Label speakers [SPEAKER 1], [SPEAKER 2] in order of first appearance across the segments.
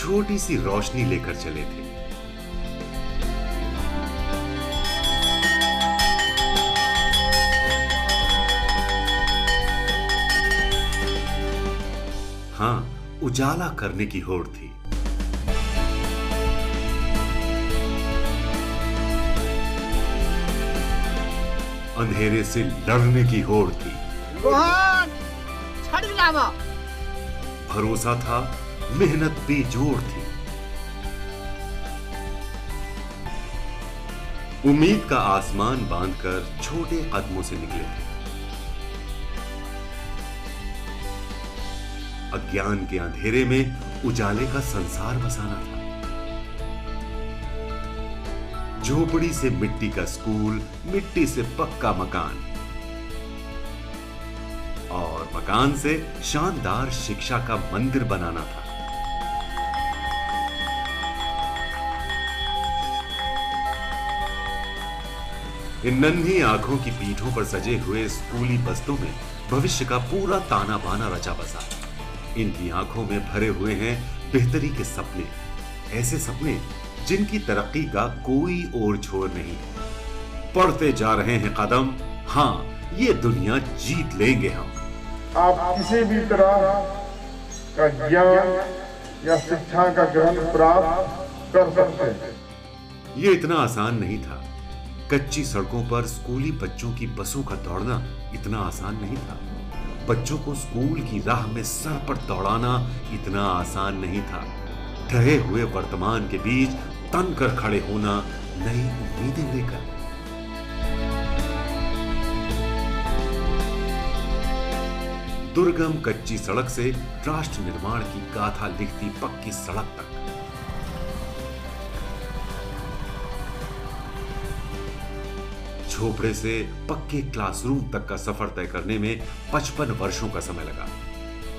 [SPEAKER 1] छोटी सी रोशनी लेकर चले थे। हाँ, उजाला करने की होड़ थी। अंधेरे से लड़ने की होड़ थी। भरोसा था, मेहनत बेजोड़ थी। उम्मीद का आसमान बांधकर छोटे कदमों से निकले थे। अज्ञान के अंधेरे में उजाले का संसार बसाना था। झोपड़ी से मिट्टी का स्कूल, मिट्टी से पक्का मकान और मकान से शानदार शिक्षा का मंदिर बनाना था। इन नन्ही आंखों की पीठों पर सजे हुए स्कूली बस्तों में भविष्य का पूरा ताना बाना रचा बसा। इनकी आंखों में भरे हुए हैं बेहतरी के सपने, ऐसे सपने जिनकी तरक्की का कोई और छोर नहीं है। पढ़ते जा रहे हैं कदम, हाँ, ये दुनिया जीत लेंगे हम।
[SPEAKER 2] आप किसी भी तरह का ज्ञान या शिक्षा का ग्रहण प्राप्त कर सकते हैं।
[SPEAKER 1] ये इतना आसान नहीं था। कच्ची सड़कों पर स्कूली बच्चों की बसों का दौड़ना इतना आसान नहीं था। बच्चों को स्कूल की राह में सर पर दौड़ाना इतना आसान नहीं था। ढहे हुए वर्तमान के बीच तन कर खड़े होना नई उम्मीदें लेकर। दुर्गम कच्ची सड़क से राष्ट्र निर्माण की गाथा लिखती पक्की सड़क तक। झोपड़े से पक्के क्लासरूम तक का सफर तय करने में 55 वर्षों का समय लगा।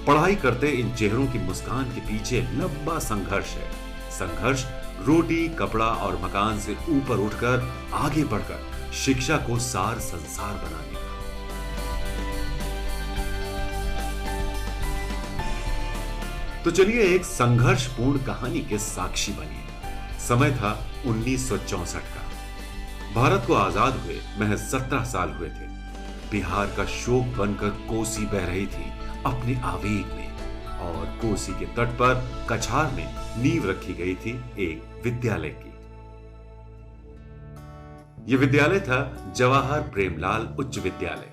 [SPEAKER 1] पढ़ाई करते इन चेहरों की मुस्कान के पीछे लंबा संघर्ष है। संघर्ष रोटी, कपड़ा और मकान से ऊपर उठकर आगे बढ़कर शिक्षा को सार संसार बनाने का। तो चलिए एक संघर्षपूर्ण कहानी के साक्षी बनिए। समय था 1964 का। भारत को आजाद हुए महज 17 साल हुए थे। बिहार का शोक बनकर कोसी बह रही थी अपने आवेग में, और कोसी के तट पर कछार में नींव रखी गई थी एक विद्यालय की। यह विद्यालय था जवाहर प्रेमलाल उच्च विद्यालय।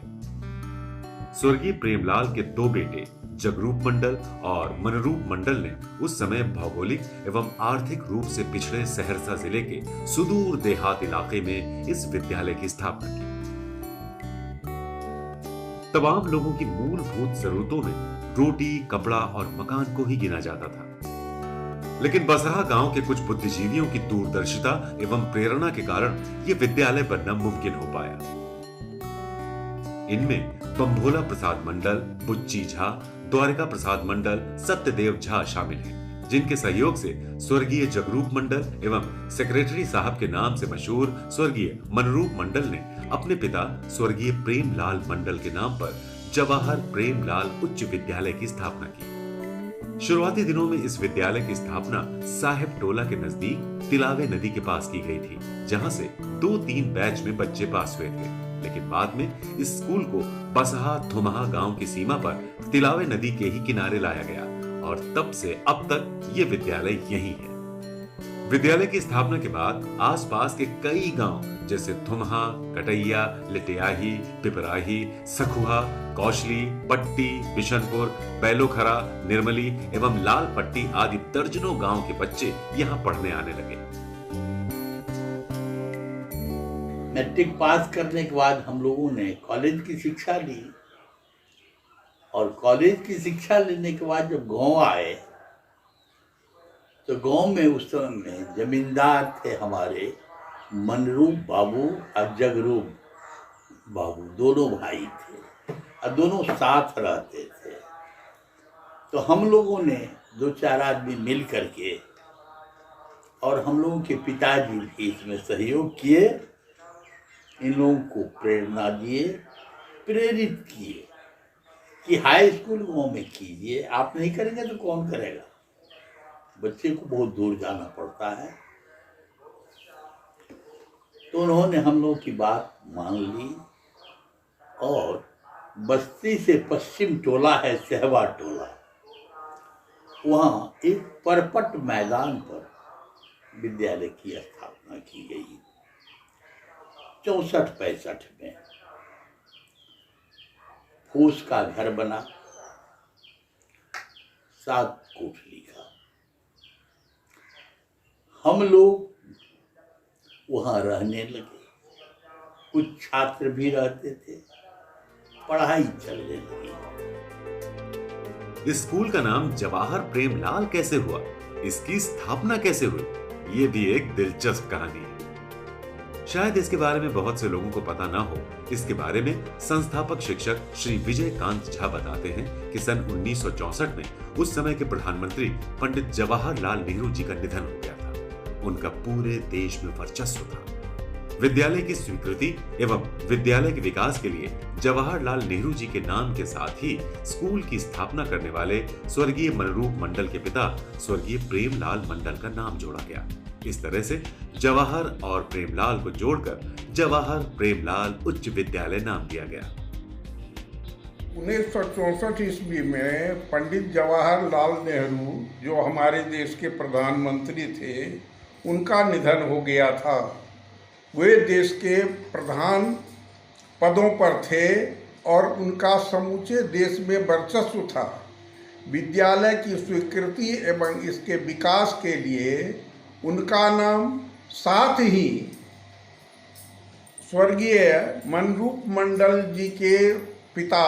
[SPEAKER 1] स्वर्गीय प्रेमलाल के दो बेटे जगरूप मंडल और मनरूप मंडल ने उस समय भौगोलिक एवं आर्थिक रूप से पिछड़े सहरसा जिले के सुदूर देहात इलाके में इस विद्यालय की स्थापना की। तमाम लोगों की मूलभूत जरूरतों में रोटी, कपड़ा और मकान को ही गिना जाता था। लेकिन बसहा गांव के कुछ बुद्धिजीवियों की दूरदर्शिता एवं प्रेरणा के कारण यह विद्यालय बनना मुमकिन हो पाया। इनमें बम्भोला प्रसाद मंडल, बुच्ची झा, द्वारिका प्रसाद मंडल, सत्यदेव झा शामिल हैं, जिनके सहयोग से स्वर्गीय जगरूप मंडल एवं सेक्रेटरी साहब के नाम से मशहूर स्वर्गीय मनरूप मंडल ने अपने पिता स्वर्गीय प्रेमलाल मंडल के नाम पर जवाहर प्रेमलाल उच्च विद्यालय की स्थापना की। शुरुआती दिनों में इस विद्यालय की स्थापना साहेब टोला के नजदीक तिलावे नदी के पास की गई थी, जहां से 2-3 बैच में बच्चे पास हुए थे। लेकिन बाद में इस स्कूल को बसहा थुमहा गांव की सीमा पर तिलावे नदी के ही किनारे लाया गया और तब से अब तक ये विद्यालय यही है। विद्यालय की स्थापना के बाद आसपास के कई गांव जैसे थुमहा, कटैया, लिटियाही, पिपराही, सखुहा, कौशली, पट्टी, बिशनपुर, बैलोखरा, निर्मली एवं लाल पट्टी आदि दर्जनों गांव के बच्चे यहाँ पढ़ने आने लगे।
[SPEAKER 3] मैट्रिक पास करने के बाद हम लोगों ने कॉलेज की शिक्षा ली, और कॉलेज की शिक्षा लेने के बाद जब गांव आए तो गांव में उस समय में जमींदार थे हमारे मनरूप बाबू और जगरूप बाबू, दोनों भाई थे और दोनों साथ रहते थे। तो हम लोगों ने 2-4 आदमी मिल करके, और हम लोगों के पिताजी भी इसमें सहयोग किए, इन लोगों को प्रेरणा दिए, प्रेरित किए कि हाई स्कूल गाँव में कीजिए, आप नहीं करेंगे तो कौन करेगा। बच्चे को बहुत दूर जाना पड़ता है। तो उन्होंने हम लोगों की बात मान ली और बस्ती से पश्चिम टोला है सहवा टोला, वहाँ एक परपट मैदान पर विद्यालय की स्थापना की गई 64-65 में। फूस का घर बना, 7 कोठरी का। हम लोग वहाँ रहने लगे, कुछ छात्र भी रहते थे, पढ़ाई चलने लगी।
[SPEAKER 1] इस स्कूल का नाम जवाहर प्रेमलाल कैसे हुआ, इसकी स्थापना कैसे हुई, ये भी एक दिलचस्प कहानी है। शायद इसके बारे में बहुत से लोगों को पता ना हो। इसके बारे में संस्थापक शिक्षक श्री विजयकांत झा बताते हैं कि सन 1964 में उस समय के प्रधानमंत्री पंडित जवाहरलाल नेहरू जी का निधन हो गया था। उनका पूरे देश में वर्चस्व था। विद्यालय की स्वीकृति एवं विद्यालय के विकास के लिए जवाहरलाल नेहरू जी के नाम के साथ ही स्कूल की स्थापना करने वाले स्वर्गीय मनरूप मंडल के पिता स्वर्गीय प्रेमलाल मंडल का नाम जोड़ा गया। इस तरह से जवाहर और प्रेमलाल को जोड़कर जवाहर प्रेमलाल उच्च विद्यालय नाम दिया गया।
[SPEAKER 2] 1964 ईस्वी में पंडित जवाहरलाल नेहरू, जो हमारे देश के प्रधानमंत्री थे, उनका निधन हो गया था। वे देश के प्रधान पदों पर थे और उनका समूचे देश में वर्चस्व था। विद्यालय की स्वीकृति एवं इसके विकास के लिए उनका नाम, साथ ही स्वर्गीय मनरूप मंडल जी के पिता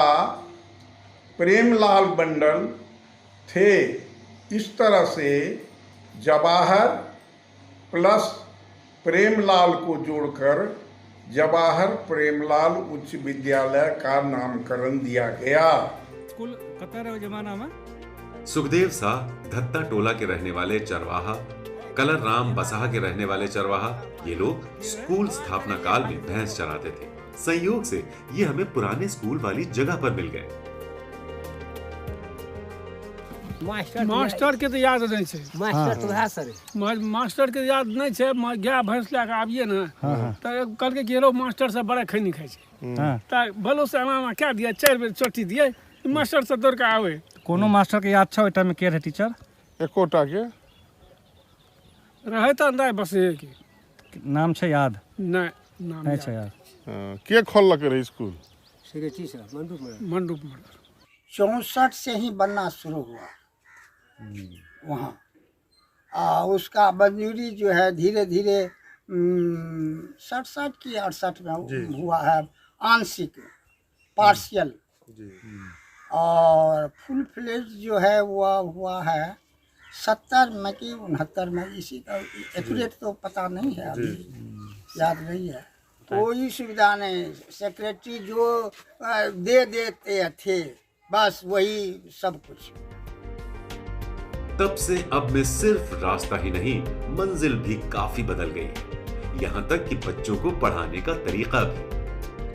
[SPEAKER 2] प्रेमलाल मंडल थे। इस तरह से जवाहर प्लस प्रेमलाल को जोड़कर जवाहर प्रेमलाल उच्च विद्यालय का नामकरण दिया गया।
[SPEAKER 4] स्कूल कतर जमाना में
[SPEAKER 1] सुखदेव शाह धत्ता टोला के रहने वाले चरवाहा, कलर राम बसाह के रहने वाले चरवाहा, ये लोग स्कूल स्थापना काल में भैंस चराते थे। संयोग से ये हमें पुराने स्कूल वाली जगह पर मिल गए।
[SPEAKER 4] मास्टर के तो याद नहीं छे,
[SPEAKER 5] मास्टर तो वहाँ सर
[SPEAKER 4] मास्टर के याद नहीं छे। गाय भैंस लए के आबिए ना तो कहलकै कि हेलो मास्टर से बड़ा खैनी खाइ छै, त भलो से अनामा क्या दिया, 4 बेर चोटी दिए, मास्टर से दौड़ के आवे।
[SPEAKER 5] कोनो मास्टर के याद छ ओइ टाइम में के रहे टीचर?
[SPEAKER 2] एकोटा के
[SPEAKER 4] रहे त अंदाज बस एक
[SPEAKER 5] नाम छै याद?
[SPEAKER 4] नहीं नाम
[SPEAKER 5] नहीं छै याद।
[SPEAKER 2] के खोललक रहे स्कूल?
[SPEAKER 5] सेक्रेटरी साहब
[SPEAKER 4] मंडूप मंडल
[SPEAKER 6] 64 से ही बनना शुरू हुआ वहाँ। उसका मंजूरी जो है धीरे धीरे 67 की 68 में हुआ है, आंशिक पार्शियल, और फुल फ्लेज जो है वो हुआ है 70 में कि 69 में। इसी का एक्यूरेट तो पता नहीं है, अभी याद नहीं है। कोई सुविधा नहीं, सेक्रेटरी जो दे देते थे बस वही सब कुछ।
[SPEAKER 1] तब से अब में सिर्फ रास्ता ही नहीं, मंजिल भी काफी बदल गई है। यहाँ तक कि बच्चों को पढ़ाने का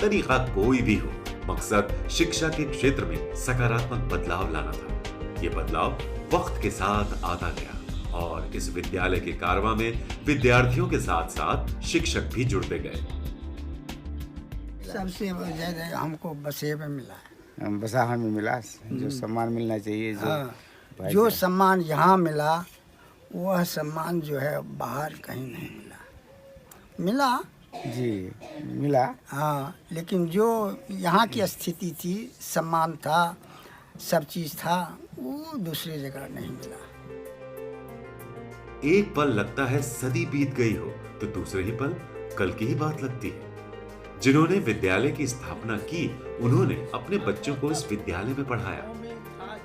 [SPEAKER 1] तरीका कोई भी हो, मकसद शिक्षा के क्षेत्र में सकारात्मक बदलाव लाना था। ये बदलाव वक्त के साथ आता गया और इस विद्यालय के कारवां में विद्यार्थियों के साथ साथ शिक्षक भी जुड़ते गए।
[SPEAKER 6] सबसे ज्यादा हमको बसे में मिला है,
[SPEAKER 7] बसाह में मिला जो सम्मान मिलना चाहिए।
[SPEAKER 6] जो सम्मान यहाँ मिला वह सम्मान जो है बाहर कहीं नहीं मिला।
[SPEAKER 7] जी मिला,
[SPEAKER 6] हाँ, लेकिन जो यहाँ की स्थिति थी, सम्मान था, सब चीज़ था, वो दूसरी जगह नहीं मिला।
[SPEAKER 1] एक पल लगता है सदी बीत गई हो तो दूसरे ही पल कल की ही बात लगती है। जिन्होंने विद्यालय की स्थापना की, उन्होंने अपने बच्चों को इस विद्यालय में पढ़ाया।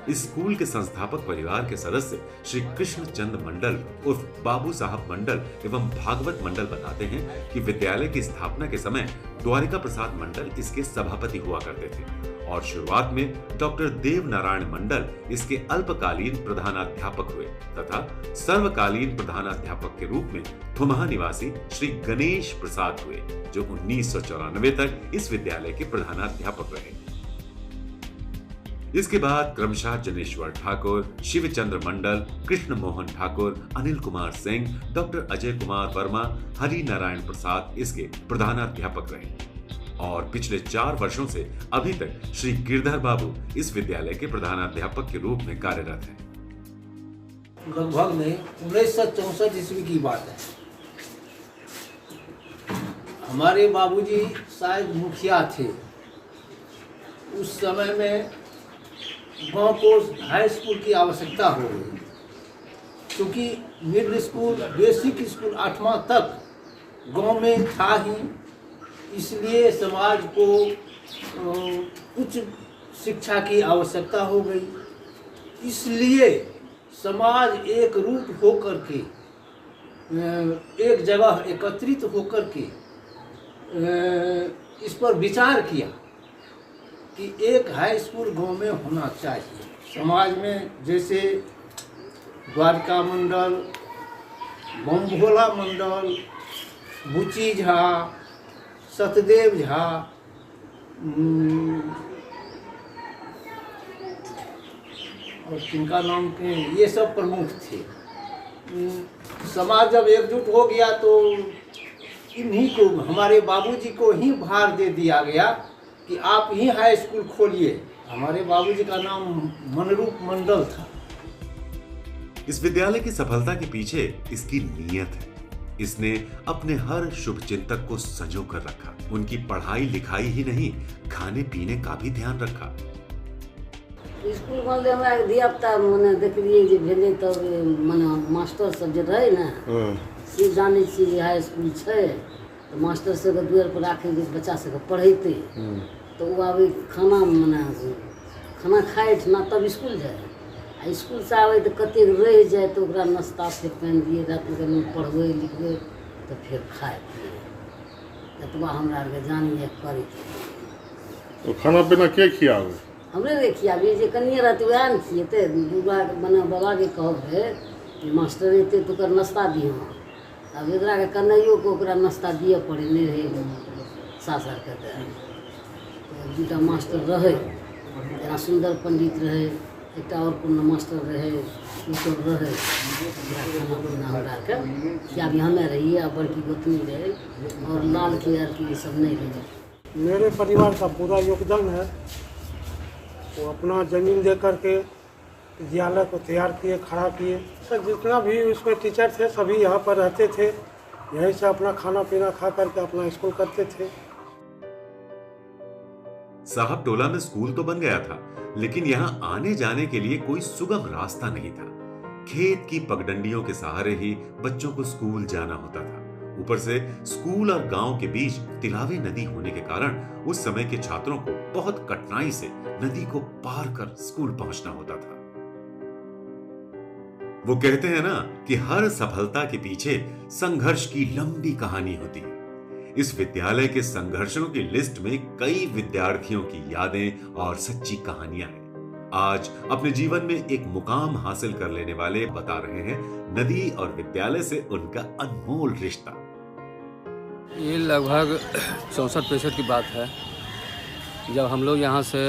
[SPEAKER 1] इस स्कूल के संस्थापक परिवार के सदस्य श्री कृष्ण चंद मंडल उर्फ बाबू साहब मंडल एवं भागवत मंडल बताते हैं कि विद्यालय की स्थापना के समय द्वारिका प्रसाद मंडल इसके सभापति हुआ करते थे और शुरुआत में डॉक्टर देव नारायण मंडल इसके अल्पकालीन प्रधानाध्यापक हुए तथा सर्वकालीन प्रधानाध्यापक के रूप में थुमहा निवासी श्री गणेश प्रसाद हुए, जो 1994 तक इस विद्यालय के प्रधानाध्यापक रहे। इसके बाद क्रमशः जनेश्वर ठाकुर, शिवचंद्र मंडल, कृष्ण मोहन ठाकुर, अनिल कुमार सिंह, डॉक्टर अजय कुमार वर्मा, हरि नारायण प्रसाद इसके प्रधानाध्यापक रहे और पिछले 4 वर्षों से अभी तक श्री गिरधर बाबू इस विद्यालय के प्रधानाध्यापक के रूप में कार्यरत हैं।
[SPEAKER 8] लगभग में 1964 ईस्वी की बात है। हमारे बाबूजी शायद मुखिया थे। उस समय में गांव को हाई स्कूल की आवश्यकता हो गई, क्योंकि मिडिल स्कूल, बेसिक स्कूल 8वां तक गांव में था ही। इसलिए समाज को उच्च शिक्षा की आवश्यकता हो गई। इसलिए समाज एक रूप होकर के, एक जगह एकत्रित होकर के इस पर विचार किया कि एक हाई स्कूल गांव में होना चाहिए। समाज में जैसे द्वारका मंडल, बमभोला मंडल, बुची झा, सतदेव झा, और किनका नाम के, ये सब प्रमुख थे। समाज जब एकजुट हो गया तो इन्हीं को, हमारे बाबूजी को ही भार दे दिया गया कि आप ही हाई स्कूल खोलिए। हमारे बाबूजी का नाम मनरूप मंडल था।
[SPEAKER 1] इस विद्यालय की सफलता के पीछे इसकी नीयत है। इसने अपने हर शुभ चिंतक को संजो कर रखा। उनकी पढ़ाई लिखाई ही नहीं, खाने पीने का भी ध्यान रखा।
[SPEAKER 9] स्कूल में हमरा धिया पुता मने देखलिए जे भेले तब मने मास्टर सब जे रहे ना, से जाने छी जे हाई स्कूल छै, तो मास्टर सबके दुआर पर राखे जे बच्चा सबके पढ़ेते, तो वो आबे खाना मने खाना खाए ठना तब स्कूल जाए। आ स्कूल से आबे तो कते रह जाए, तो ओकरा नाश्ता से पानि दिए, रात में पढ़बे लिखबे तो फिर खाए पिए। एतबा हमरा आरके जानिए करे।
[SPEAKER 10] तो खाना पीना के खियावे?
[SPEAKER 9] हमरे रे खियाबे, जे कनिए रहते वएह ने खिएते। बुआ मने बाबा के कहबे कि मास्टर एते तो कर नाश्ता दिहो। अब एकरा के कन्हैयो को ओकरा नाश्ता दिए पड़े, नहीं रहे सासर के। तो दूटा मास्टर रहे, जेना सुंदर पंडित रहे, एक और कोनो मास्टर रहे, ई सब रहे। खाना पीना हमरा के खियाबे हमे रहिए, आ बड़की गोतनी रहे, और लाल के आर की सब नहीं रहे।
[SPEAKER 11] मेरे परिवार का पूरा योगदान है। वो अपना ज़मीन दे करके विद्यालय को तैयार किए, खड़ा किए। सर जितना भी उसमें टीचर थे सभी यहाँ पर रहते थे, यहीं से अपना खाना पीना खा करके अपना स्कूल करते थे।
[SPEAKER 1] साहब टोला में स्कूल तो बन गया था, लेकिन यहाँ आने जाने के लिए कोई सुगम रास्ता नहीं था। खेत की पगडंडियों के सहारे ही बच्चों को स्कूल जाना होता था। ऊपर से स्कूल और गांव के बीच तिलावी नदी होने के कारण उस समय के छात्रों को बहुत कठिनाई से नदी को पार कर स्कूल पहुंचना होता था। वो कहते हैं ना कि हर सफलता के पीछे संघर्ष की लंबी कहानी होती है। इस विद्यालय के संघर्षों की लिस्ट में कई विद्यार्थियों की यादें और सच्ची कहानियां हैं। आज अपने जीवन में एक मुकाम हासिल कर लेने वाले बता रहे हैं नदी और विद्यालय से उनका अनमोल रिश्ता।
[SPEAKER 12] ये लगभग 64-65 की बात है, जब हम लोग यहाँ से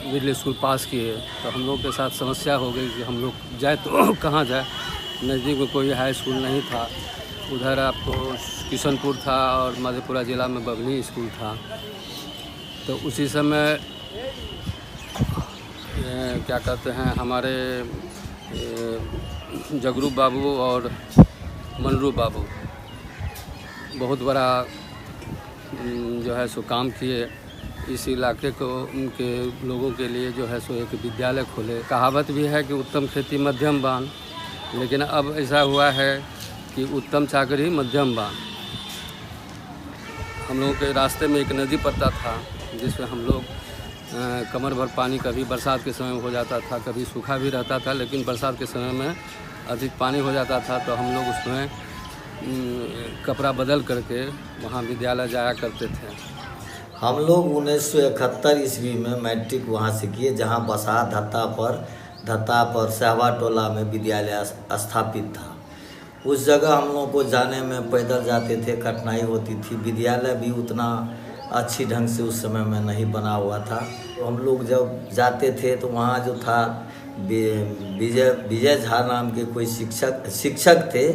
[SPEAKER 12] मिडिल स्कूल पास किए तो हम लोग के साथ समस्या हो गई कि हम लोग जाए तो कहाँ जाए। नज़दीक में कोई हाई स्कूल नहीं था। उधर आपको किशनपुर था और मधेपुरा ज़िला में बबनी स्कूल था। तो उसी समय क्या कहते हैं, हमारे जगरूप बाबू और मनरूप बाबू बहुत बड़ा जो है सो काम किए। इस इलाके को, उनके लोगों के लिए जो है सो एक विद्यालय खोले। कहावत भी है कि उत्तम खेती मध्यम बान, लेकिन अब ऐसा हुआ है कि उत्तम चाकरी मध्यम बान। हम लोगों के रास्ते में एक नदी पड़ता था, जिसमें हम लोग कमर भर पानी कभी बरसात के समय में हो जाता था, कभी सूखा भी रहता था, लेकिन बरसात के समय में अधिक पानी हो जाता था तो हम लोग उसमें कपड़ा बदल करके वहाँ विद्यालय जाया करते थे।
[SPEAKER 13] हम लोग 1971 ईस्वी में मैट्रिक वहाँ से किए, जहाँ बसा धत्ता पर सहवा टोला में विद्यालय स्थापित था। उस जगह हम लोगों को जाने में पैदल जाते थे, कठिनाई होती थी। विद्यालय भी उतना अच्छी ढंग से उस समय में नहीं बना हुआ था। हम लोग जब जाते थे तो वहाँ जो था विजय झा नाम के कोई शिक्षक थे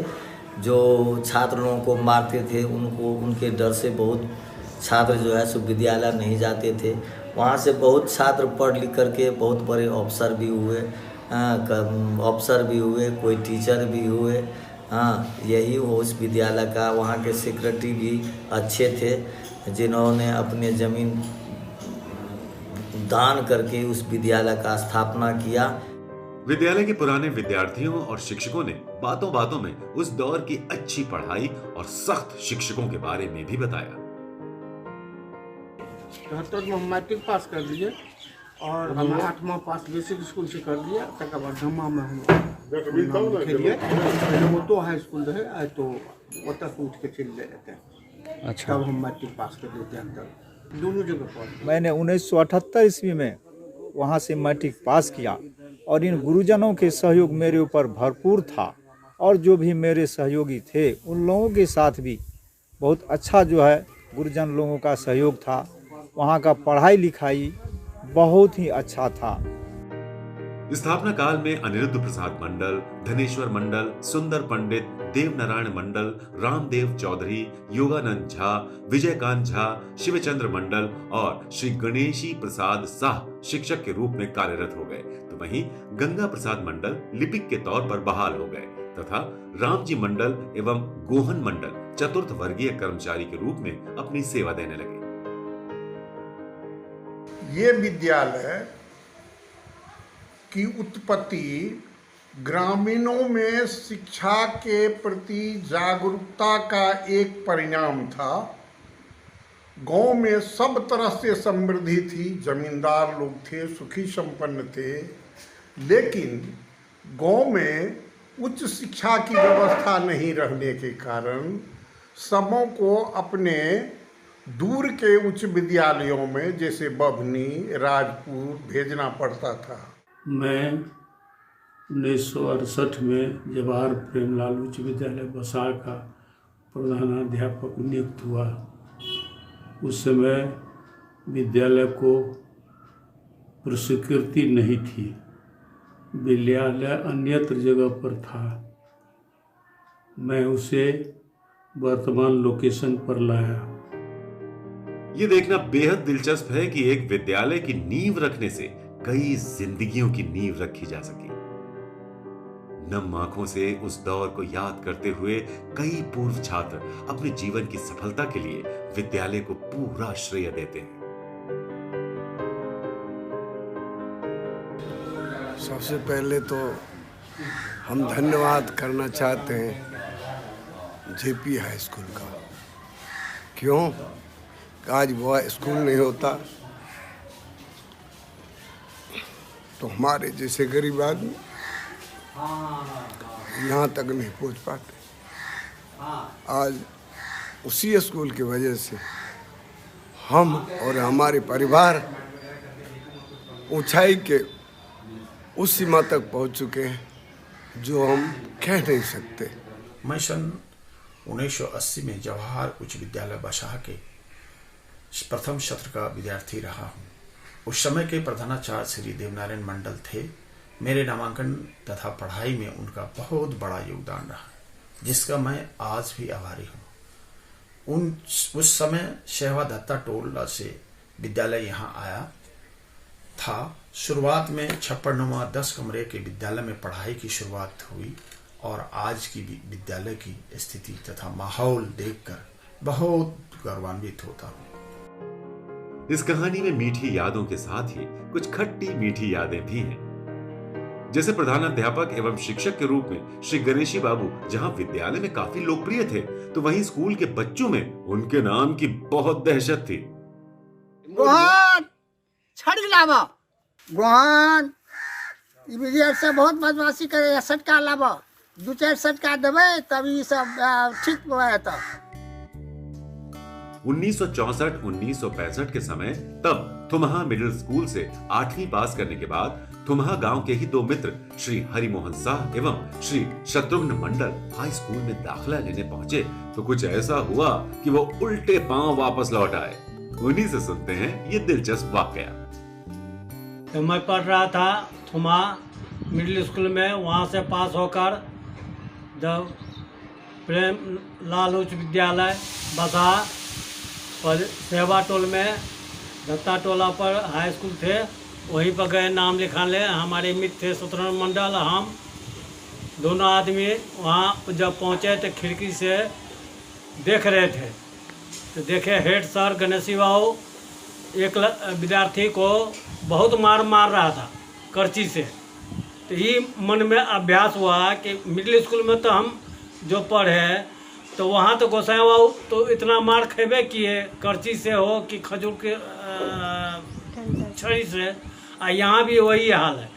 [SPEAKER 13] जो छात्र लोगों को मारते थे। उनके डर से बहुत छात्र जो है सो विद्यालय नहीं जाते थे। वहाँ से बहुत छात्र पढ़ लिख करके बहुत बड़े अफसर भी हुए, कोई टीचर भी हुए। हाँ, यही वो उस विद्यालय का। वहाँ के सेक्रेटरी भी अच्छे थे जिन्होंने अपने ज़मीन दान करके उस विद्यालय का स्थापना किया।
[SPEAKER 1] विद्यालय के पुराने विद्यार्थियों और शिक्षकों ने बातों बातों में उस दौर की अच्छी पढ़ाई और सख्त शिक्षकों के बारे में भी बताया।
[SPEAKER 11] 73 में हम मैट्रिक पास कर लिए और हम 8वां पास बेसिक स्कूल से कर लिया। तक बाद धम्मा में हम खेलिए। वो तो हाई स्कूल रहे तो वहाँ से उठ के चल जाते हैं। अच्छा, तब हम मैट्रिक पास कर लेते हैं। दोनों जगह पढ़े।
[SPEAKER 14] मैंने 1978 ईस्वी में वहाँ से मैट्रिक पास किया और इन गुरुजनों के सहयोग मेरे ऊपर भरपूर था और जो भी मेरे सहयोगी थे उन लोगों के साथ भी बहुत अच्छा जो है गुरुजन लोगों का सहयोग था। वहाँ का पढ़ाई लिखाई बहुत ही अच्छा था।
[SPEAKER 1] स्थापना काल में अनिरुद्ध प्रसाद मंडल, धनेश्वर मंडल, सुंदर पंडित, देवनारायण मंडल, रामदेव चौधरी, योगानंद झा, विजयकांत झा, शिवचंद्र मंडल और श्री गणेशी प्रसाद साह शिक्षक के रूप में कार्यरत हो गए, तो वहीं गंगा प्रसाद मंडल लिपिक के तौर पर बहाल हो गए तथा रामजी मंडल एवं गोहन मंडल चतुर्थ वर्गीय कर्मचारी के रूप में अपनी सेवा देने लगे।
[SPEAKER 2] ये विद्यालय की उत्पत्ति ग्रामीणों में शिक्षा के प्रति जागरूकता का एक परिणाम था। गांव में सब तरह से समृद्धि थी, जमींदार लोग थे, सुखी संपन्न थे, लेकिन गांव में उच्च शिक्षा की व्यवस्था नहीं रहने के कारण सबों को अपने दूर के उच्च विद्यालयों में जैसे बभनी, राजपुर भेजना पड़ता था।
[SPEAKER 15] मैं 1968 में जवाहर प्रेमलाल उच्च विद्यालय बसा का प्रधानाध्यापक नियुक्त हुआ। उस समय विद्यालय को स्वीकृति नहीं थी, विद्यालय अन्यत्र जगह पर था। मैं उसे वर्तमान लोकेशन पर लाया।
[SPEAKER 1] ये देखना बेहद दिलचस्प है कि एक विद्यालय की नींव रखने से कई जिंदगियों की नींव रखी जा सकी। नम आंखों से उस दौर को याद करते हुए कई पूर्व छात्र अपने जीवन की सफलता के लिए विद्यालय को पूरा श्रेय देते हैं।
[SPEAKER 16] सबसे पहले तो हम धन्यवाद करना चाहते हैं जेपी हाई स्कूल का। क्यों? आज वो स्कूल नहीं होता तो हमारे जैसे गरीब आदमी यहाँ तक नहीं पहुँच पाते। आज उसी स्कूल की वजह से हम और हमारे परिवार ऊंचाई के उस सीमा तक पहुँच चुके हैं जो हम कह नहीं सकते।
[SPEAKER 17] मैं सन 1980 में जवाहर उच्च विद्यालय बसाह के प्रथम सत्र का विद्यार्थी रहा हूँ। उस समय के प्रधानाचार्य श्री देवनारायण मंडल थे। मेरे नामांकन तथा पढ़ाई में उनका बहुत बड़ा योगदान रहा, जिसका मैं आज भी आभारी हूँ। उस समय शेवा दत्ता टोला से विद्यालय यहाँ आया था। शुरुआत में 56 10 कमरे के विद्यालय में पढ़ाई की शुरुआत हुई और आज की विद्यालय की स्थिति तथा माहौल देखकर बहुत गौरवान्वित होता हूँ।
[SPEAKER 1] इस कहानी में मीठी यादों के साथ ही कुछ खट्टी मीठी यादें भी हैं। जैसे प्रधानाध्यापक एवं शिक्षक के रूप में श्री गणेशी बाबू जहां विद्यालय में काफी लोकप्रिय थे, तो वहीं स्कूल के बच्चों में उनके नाम की बहुत दहशत थी।
[SPEAKER 6] गोहान छड़ी लावा, गोहान विजय से बहुत बदमाशी करे, सटका लावा, 2-4 सटका देवे तभी सब ठीक होता।
[SPEAKER 1] 1964-1965 के समय तब थुमहा मिडिल स्कूल से 8वीं पास करने के बाद थुमहा गांव के ही 2 मित्र श्री हरिमोहन साह एवं श्री शत्रुघ्न मंडल हाई स्कूल में दाखिला लेने पहुंचे तो कुछ ऐसा हुआ कि वो उल्टे पांव वापस लौट आए। उन्हीं से सुनते हैं ये दिलचस्प वाकया।
[SPEAKER 18] तो मैं पढ़ रहा था थुमा मिडिल स्कूल में, वहाँ से पास होकर जब प्रेम लाल उच्च विद्यालय बसा और सेवा टोल में दत्ता टोला पर हाई स्कूल थे, वहीं पर गए नाम लिखाने। हमारे मित्र थे शतरंज मंडल, हम दोनों आदमी वहाँ जब पहुँचे तो खिड़की से देख रहे थे, तो देखे हेड सर गणेशी बाबू एक विद्यार्थी को बहुत मार रहा था करची से। तो ये मन में अभ्यास हुआ कि मिडिल स्कूल में तो हम जो पढ़े तो वहाँ तो गोसाई बाबू तो इतना मार खेबे किए, करची से हो कि खजूर के छड़ी से, और यहाँ भी वही हाल है।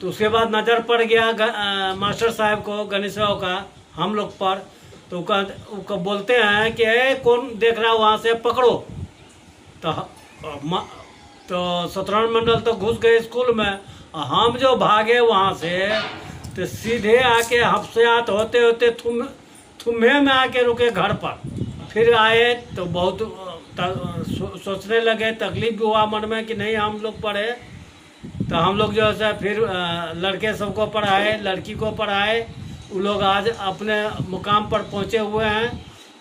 [SPEAKER 18] तो उसके बाद नज़र पड़ गया मास्टर साहब को, गणेश बाबू का, हम लोग पर। तो उसका बोलते हैं कि कौन देख रहा है वहाँ से, पकड़ो। तो शतरंज मंडल तो घुस गए स्कूल में, हम जो भागे वहाँ से तो सीधे आके हफ्सियात होते होते तुम्हें में आके रुके घर पर। फिर आए तो बहुत सोचने लगे, तकलीफ भी हुआ मन में कि नहीं हम लोग पढ़े। तो हम लोग जो है फिर लड़के सबको पढ़ाए, लड़की को पढ़ाए। वो लोग आज अपने मुकाम पर पहुँचे हुए हैं।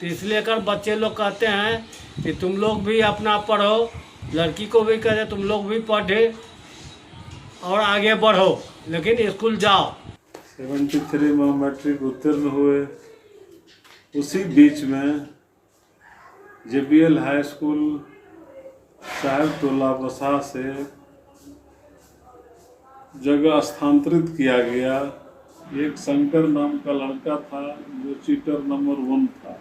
[SPEAKER 18] तो इसलिए कर बच्चे लोग कहते हैं कि तुम लोग भी अपना पढ़ो, लड़की को भी कहते तुम लोग भी पढ़े और आगे बढ़ो, लेकिन स्कूल जाओ।
[SPEAKER 15] 73 में मैट्रिक उत्तीर्ण हुए। उसी बीच में JBL हाई स्कूल साहेब टोला बसा से जगह स्थानांतरित किया गया। एक शंकर नाम का लड़का था जो चीटर नंबर 1 था।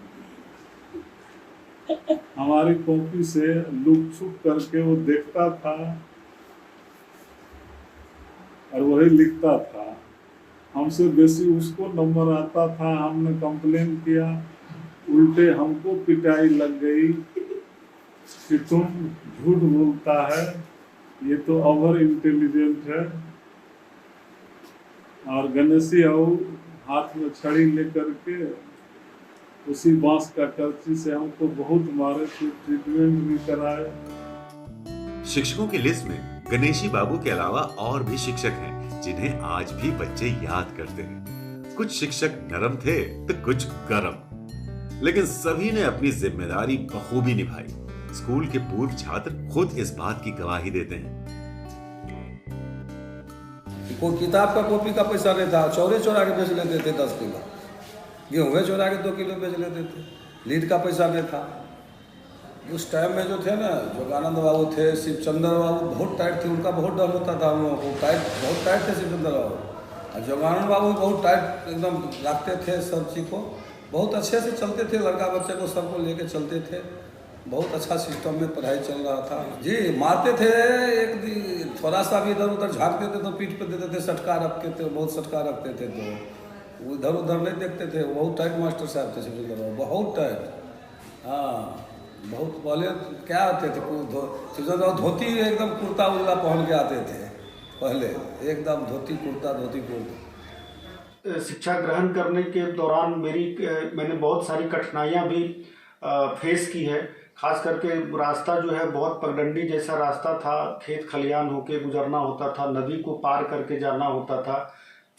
[SPEAKER 15] हमारी कॉपी से लुक छुप करके वो देखता था और वही लिखता था। हमसे बेसी उसको नंबर आता था। हमने कंप्लेन किया, उल्टे हमको पिटाई लग गई कि तुम झूठ बोलता है, ये तो ओवर इंटेलिजेंट है। और गणेशी आओ हाथ में छड़ी लेकर के उसी बांस का करची से हमको बहुत मारे, ट्रीटमेंट भी कराए।
[SPEAKER 1] शिक्षकों की लिस्ट में गणेशी बाबू के अलावा और भी शिक्षक हैं जिन्हें आज भी बच्चे याद करते हैं। कुछ शिक्षक नरम थे तो कुछ गरम, लेकिन सभी ने अपनी जिम्मेदारी बखूबी निभाई। स्कूल के पूर्व छात्र खुद इस बात की गवाही देते हैं।
[SPEAKER 19] कोई किताब का कॉपी का पैसा नहीं था, चौरे चौरा के बेच लेते थे 10 किलो, गेहूँ चौरा के 2 किलो बेच लेते थे। लीड का पैसा नहीं था। उस टाइम में जो थे ना, जोगानंद बाबू थे, शिवचंद्र बाबू बहुत टाइट थे, उनका बहुत डर होता था हम लोगों को। बहुत टाइट थे शिवचंद्र बाबू, और जोगानंद बाबू बहुत टाइट एकदम रखते थे सब चीज़ को। बहुत अच्छे से चलते थे, लड़का बच्चे को सबको लेके चलते थे। बहुत अच्छा सिस्टम में पढ़ाई चल रहा था जी। मारते थे, एक थोड़ा सा भी इधर उधर झाँकते थे तो पीठ पे देते थे, सटका रखते थे, बहुत सटका रखते थे, तो उधर उधर नहीं देखते थे। बहुत टाइट मास्टर साहब थे शिवचंद्र बाबू, बहुत टाइट। हाँ, बहुत पहले क्या आते थे, शिवचंद्र बाबू धोती एकदम कुर्ता उर्ता पहन के आते थे पहले, एकदम धोती कुर्ता, धोती कुर्ता।
[SPEAKER 20] शिक्षा ग्रहण करने के दौरान मैंने बहुत सारी कठिनाइयाँ भी फेस की है। खास करके रास्ता जो है बहुत पगडंडी जैसा रास्ता था, खेत खलियान होके गुजरना होता था, नदी को पार करके जाना होता था।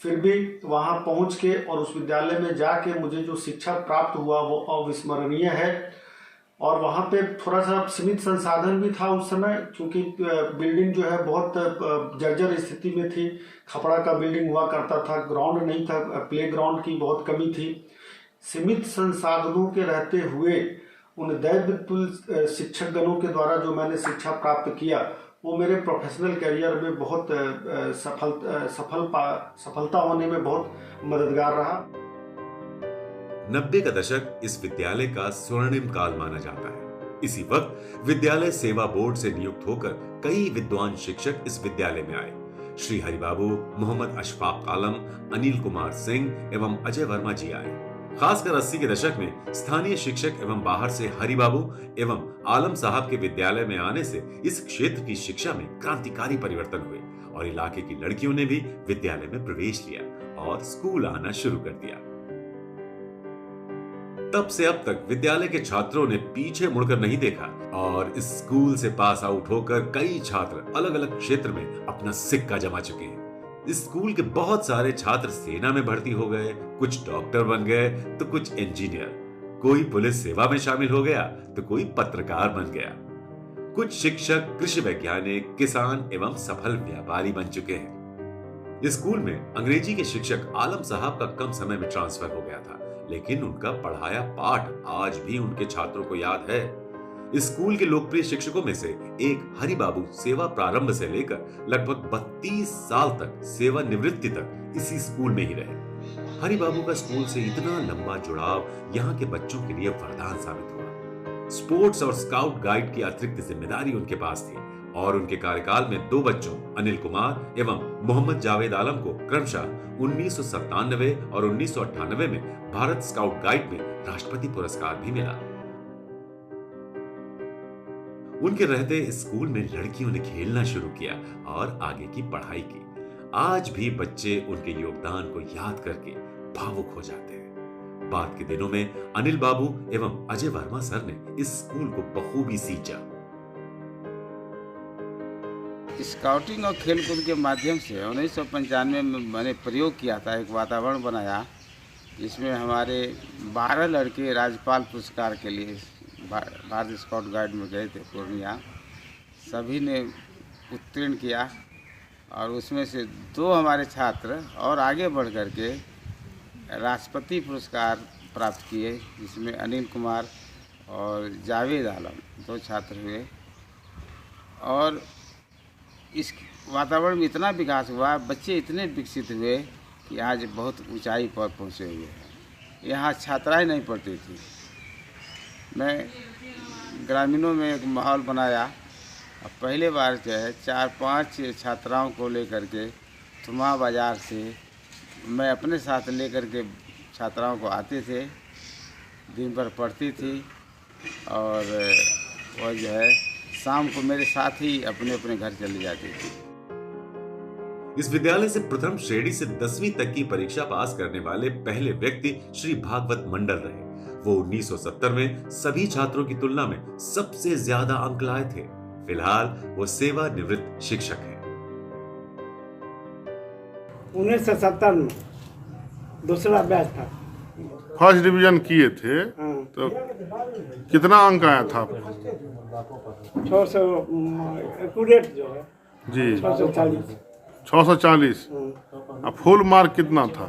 [SPEAKER 20] फिर भी वहाँ पहुँच के और उस विद्यालय में जाके मुझे जो शिक्षा प्राप्त हुआ वो अविस्मरणीय है। और वहाँ पे थोड़ा सा सीमित संसाधन भी था उस समय, क्योंकि बिल्डिंग जो है बहुत जर्जर स्थिति में थी। खपड़ा का बिल्डिंग हुआ करता था, ग्राउंड नहीं था, प्ले ग्राउंड की बहुत कमी थी। सीमित संसाधनों के रहते हुए उन दैवतुल्य शिक्षकगणों के द्वारा जो मैंने शिक्षा प्राप्त किया वो मेरे प्रोफेशनल करियर में बहुत सफलता होने में बहुत मददगार रहा।
[SPEAKER 1] 90 का दशक इस विद्यालय का स्वर्णिम काल माना जाता है। इसी वक्त विद्यालय सेवा बोर्ड से नियुक्त होकर कई विद्वान शिक्षक इस विद्यालय में आए। श्री हरिबाबू, मोहम्मद अशफाक आलम, अनिल कुमार सिंह एवं अजय वर्मा जी आए। खासकर 80 के दशक में स्थानीय शिक्षक एवं बाहर से हरिबाबू एवं आलम साहब के विद्यालय में आने से इस क्षेत्र की शिक्षा में क्रांतिकारी परिवर्तन हुए और इलाके की लड़कियों ने भी विद्यालय में प्रवेश लिया और स्कूल आना शुरू कर दिया। तब से अब तक विद्यालय के छात्रों ने पीछे मुड़कर नहीं देखा और इस स्कूल से पास आउट होकर कई छात्र अलग अलग क्षेत्र में अपना सिक्का जमा चुके हैं। इस स्कूल के बहुत सारे छात्र सेना में भर्ती हो गए, कुछ डॉक्टर बन गए तो कुछ इंजीनियर, कोई पुलिस सेवा में शामिल हो गया तो कोई पत्रकार बन गया, कुछ शिक्षक, कृषि वैज्ञानिक, किसान एवं सफल व्यापारी बन चुके हैं। इस स्कूल में अंग्रेजी के शिक्षक आलम साहब का कम समय में ट्रांसफर हो गया था, लेकिन उनका पढ़ाया पाठ आज भी उनके छात्रों को याद है। इस स्कूल के लोकप्रिय शिक्षकों में से एक हरि बाबू सेवा प्रारंभ से लेकर लगभग 32 साल तक सेवानिवृत्ति तक इसी स्कूल में ही रहे। हरि बाबू का स्कूल से इतना लंबा जुड़ाव यहाँ के बच्चों के लिए वरदान साबित हुआ। स्पोर्ट्स और स्काउट गाइड की अतिरिक्त जिम्मेदारी उनके पास थी और उनके कार्यकाल में 2 बच्चों अनिल कुमार एवं मोहम्मद जावेद आलम को क्रमशः 1997 और 1998 में भारत स्काउट गाइड में राष्ट्रपति पुरस्कार भी मिला। उनके रहते इस स्कूल में लड़कियों ने खेलना शुरू किया और आगे की पढ़ाई की। आज भी बच्चे उनके योगदान को याद करके भावुक हो जाते हैं। बाद के दिनों में अनिल बाबू एवं अजय वर्मा सर ने इस स्कूल को बखूबी सींचा।
[SPEAKER 7] स्काउटिंग और खेलकूद के माध्यम से 1995 में मैंने प्रयोग किया था, एक वातावरण बनाया जिसमें हमारे 12 लड़के राज्यपाल पुरस्कार के लिए भारत स्काउट गाइड में गए थे पूर्णिया। सभी ने उत्तीर्ण किया और उसमें से 2 हमारे छात्र और आगे बढ़ कर के राष्ट्रपति पुरस्कार प्राप्त किए, जिसमें अनिल कुमार और जावेद आलम 2 छात्र हुए। और इस वातावरण में इतना विकास हुआ, बच्चे इतने विकसित हुए कि आज बहुत ऊंचाई पर पहुंचे हुए हैं। यहाँ छात्राएं नहीं पढ़ती थी। मैं ग्रामीणों में एक माहौल बनाया। अब पहले बार जो है 4-5 छात्राओं को लेकर के थुमा बाज़ार से मैं अपने साथ लेकर के छात्राओं को आते थे, दिन भर पढ़ती थी और वह जो है शाम को मेरे साथ ही अपने अपने घर चली जाती थी।
[SPEAKER 1] इस विद्यालय से प्रथम श्रेणी से 10वीं तक की परीक्षा पास करने वाले पहले व्यक्ति श्री भागवत मंडल रहे। वो 1970 में सभी छात्रों की तुलना में सबसे ज्यादा अंक लाए थे। फिलहाल वो सेवानिवृत्त शिक्षक हैं।
[SPEAKER 11] 1970 में दूसरा बैच था।
[SPEAKER 10] फर्स्ट डिवीजन किए थे तो कितना अंक आया था आपको?
[SPEAKER 11] 600 एक्यूरेट जो है
[SPEAKER 10] जी
[SPEAKER 11] 640।
[SPEAKER 10] 640। अब फुल मार्क कितना था?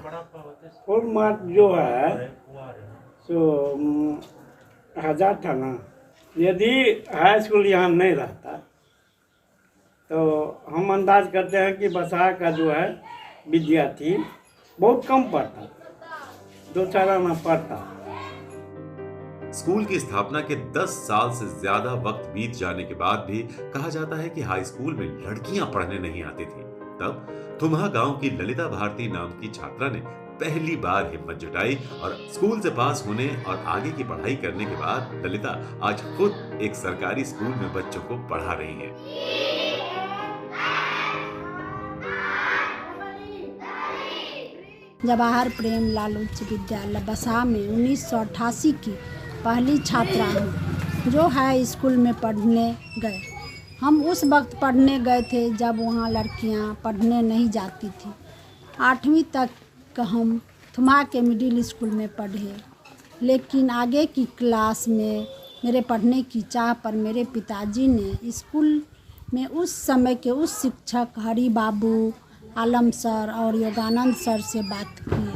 [SPEAKER 11] फुल मार्क जो है तो 1000 था ना। यदि हाई स्कूल यहाँ नहीं रहता तो हम अंदाज करते हैं कि बसहा का जो है विद्यार्थी बहुत कम पढ़ता, 2-4 आना पढ़ता।
[SPEAKER 1] स्कूल की स्थापना के 10 साल से ज्यादा वक्त बीत जाने के बाद भी कहा जाता है कि हाई स्कूल में लड़कियां पढ़ने नहीं आती थी। तब थुम्हा गांव की ललिता भारती नाम की छात्रा ने पहली बार हिम्मत जुटाई और स्कूल से पास होने और आगे की पढ़ाई करने के बाद ललिता आज खुद एक सरकारी स्कूल में बच्चों को पढ़ा रही है।
[SPEAKER 21] जवाहर प्रेमलाल उच्च विद्यालय बसहा में 1988 की पहली छात्रा हूँ जो हाई स्कूल में पढ़ने गए। हम उस वक्त पढ़ने गए थे जब वहाँ लड़कियाँ पढ़ने नहीं जाती थी। 8वीं तक हम थुम्हा के मिडिल स्कूल में पढ़े, लेकिन आगे की क्लास में मेरे पढ़ने की चाह पर मेरे पिताजी ने स्कूल में उस समय के उस शिक्षक हरि बाबू, आलम सर और योगानंद सर से बात की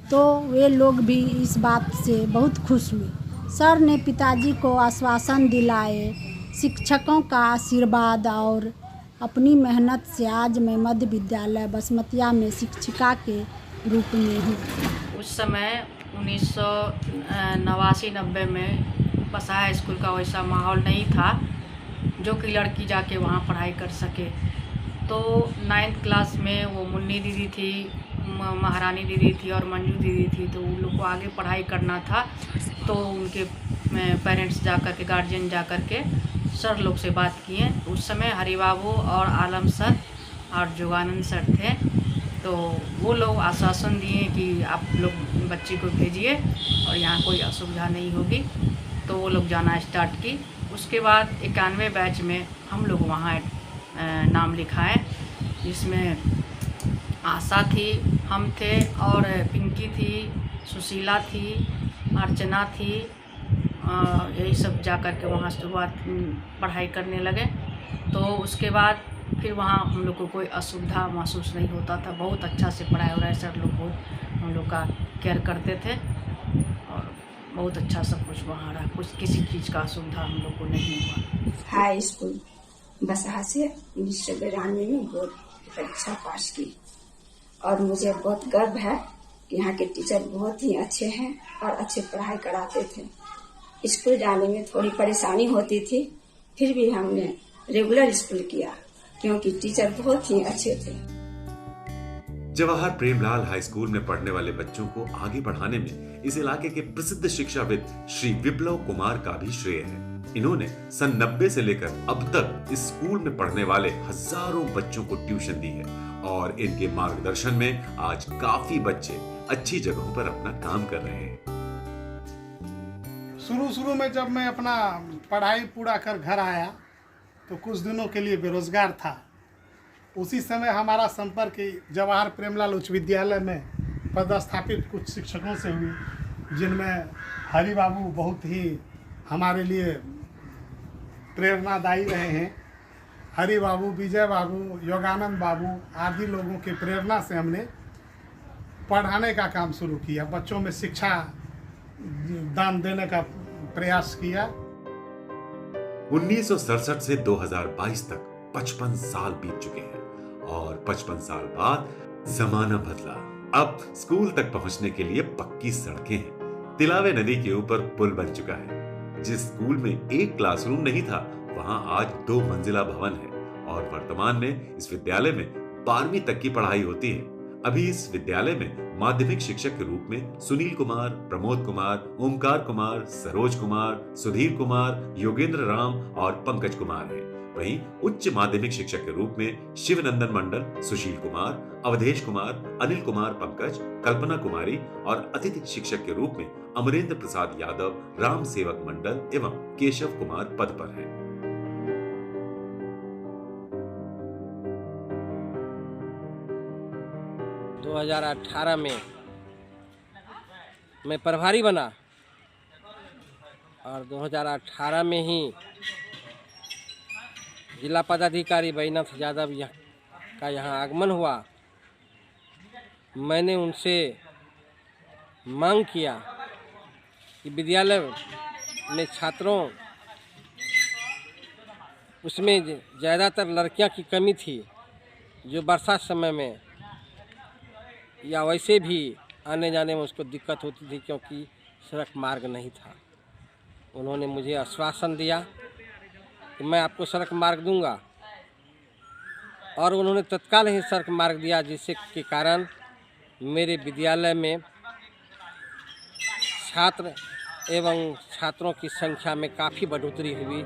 [SPEAKER 21] तो वे लोग भी इस बात से बहुत खुश हुए। सर ने पिताजी को आश्वासन दिलाए। शिक्षकों का आशीर्वाद और अपनी मेहनत से आज मैं मध्य विद्यालय बसमतिया में शिक्षिका के रूप में हूँ।
[SPEAKER 22] उस समय 1989-90 में बसहा स्कूल का वैसा माहौल नहीं था जो कि लड़की जाके वहाँ पढ़ाई कर सके। तो 9th क्लास में वो मुन्नी दीदी थी, महारानी दीदी थी और मंजू दीदी थी। तो उन लोग को आगे पढ़ाई करना था तो उनके पेरेंट्स जा कर के, गार्जियन जा कर के सर लोग से बात किए। उस समय हरि बाबू और आलम सर और जोगानंद सर थे। तो वो लोग आश्वासन दिए कि आप लोग बच्ची को भेजिए और यहाँ कोई असुविधा नहीं होगी। तो वो लोग जाना स्टार्ट की। उसके बाद 91 बैच में हम लोग वहाँ नाम लिखाए, जिसमें आशा थी, हम थे और पिंकी थी, सुशीला थी, अर्चना थी। यही सब जा कर के वहाँ शुरुआत पढ़ाई करने लगे। तो उसके बाद फिर वहाँ हम लोग को कोई असुविधा महसूस नहीं होता था। बहुत अच्छा से पढ़ाई हो रहा है, सर लोग बहुत हम लोग का केयर करते थे और बहुत अच्छा सब कुछ वहाँ रहा। कुछ किसी चीज़ का असुविधा हम लोग को नहीं हुआ।
[SPEAKER 3] हाई स्कूल बसहा से 1992 में बोर्ड परीक्षा पास की और मुझे बहुत गर्व है कि यहाँ के टीचर बहुत ही अच्छे हैं और अच्छे पढ़ाई कराते थे। स्कूल जाने में थोड़ी परेशानी होती थी, फिर भी हमने रेगुलर स्कूल किया क्योंकि टीचर बहुत ही अच्छे थे।
[SPEAKER 1] जवाहर प्रेमलाल हाई स्कूल में पढ़ने वाले बच्चों को आगे बढ़ाने में इस इलाके के प्रसिद्ध शिक्षाविद श्री विप्लव कुमार का भी श्रेय है। इन्होंने सन 90 से लेकर अब तक इस स्कूल में पढ़ने वाले हजारों बच्चों को ट्यूशन दी है और इनके मार्गदर्शन में आज काफी बच्चे अच्छी जगहों पर अपना काम कर रहे हैं।
[SPEAKER 11] शुरू में जब मैं अपना पढ़ाई पूरा कर घर आया तो कुछ दिनों के लिए बेरोजगार था। उसी समय हमारा संपर्क जवाहर प्रेमलाल उच्च विद्यालय में पदस्थापित कुछ शिक्षकों से हुई, जिनमें हरि बाबू बहुत ही हमारे लिए प्रेरणादायी रहे हैं। हरि बाबू, विजय बाबू, योगानंद बाबू आदि लोगों के प्रेरणा से हमने पढ़ाने का काम शुरू किया, बच्चों में शिक्षा दान देने का प्रयास किया।
[SPEAKER 1] 1967 से 2022 तक 55 साल बीत चुके हैं और 55 साल बाद जमाना बदला। अब स्कूल तक पहुंचने के लिए पक्की सड़कें हैं। तिलावे नदी के ऊपर पुल बन चुका है। जिस स्कूल में एक क्लासरूम नहीं था, वहां आज 2 मंजिला भवन है और वर्तमान में इस विद्यालय में 12वीं तक की पढ़ाई होती है। अभी इस विद्यालय में माध्यमिक शिक्षक के रूप में सुनील कुमार, प्रमोद कुमार, ओमकार कुमार, सरोज कुमार, सुधीर कुमार, योगेंद्र राम और पंकज कुमार हैं। वहीं उच्च माध्यमिक शिक्षक के रूप में शिवनंदन मंडल, सुशील कुमार, अवधेश कुमार, अनिल कुमार पंकज, कल्पना कुमारी और अतिथि शिक्षक के रूप में अमरेंद्र प्रसाद यादव, राम सेवक मंडल एवं केशव कुमार पद पर हैं।
[SPEAKER 5] दो 2018 में मैं प्रभारी बना और 2018 में ही जिला पदाधिकारी बैजनाथ यादव का यहाँ आगमन हुआ। मैंने उनसे मांग किया कि विद्यालय में छात्रों उसमें ज़्यादातर लड़कियां की कमी थी, जो बरसात समय में या वैसे भी आने जाने में उसको दिक्कत होती थी क्योंकि सड़क मार्ग नहीं था। उन्होंने मुझे आश्वासन दिया कि मैं आपको सड़क मार्ग दूंगा और उन्होंने तत्काल ही सड़क मार्ग दिया, जिससे के कारण मेरे विद्यालय में छात्र एवं छात्रों की संख्या में काफ़ी बढ़ोतरी हुई।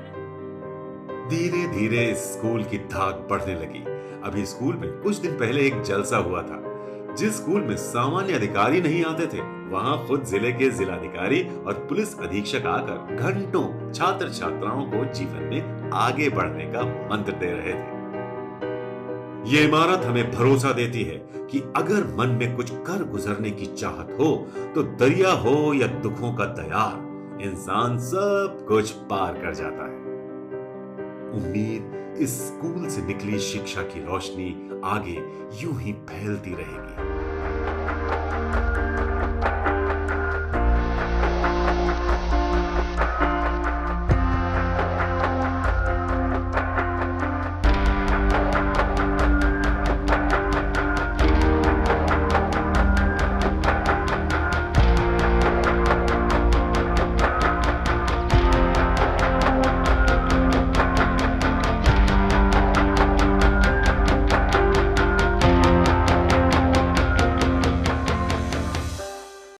[SPEAKER 1] धीरे धीरे स्कूल की धाक बढ़ने लगी। अभी स्कूल में कुछ दिन पहले एक जलसा हुआ था। जिस स्कूल में सामान्य अधिकारी नहीं आते थे, वहां खुद जिले के जिलाधिकारी और पुलिस अधीक्षक आकर घंटों छात्र छात्राओं को जीवन में आगे बढ़ने का मंत्र दे रहे थे। ये इमारत हमें भरोसा देती है कि अगर मन में कुछ कर गुजरने की चाहत हो तो दरिया हो या दुखों का दयार, इंसान सब कुछ पार कर जाता है। उम्मीद इस स्कूल से निकली शिक्षा की रोशनी आगे यूं ही फैलती रहेगी।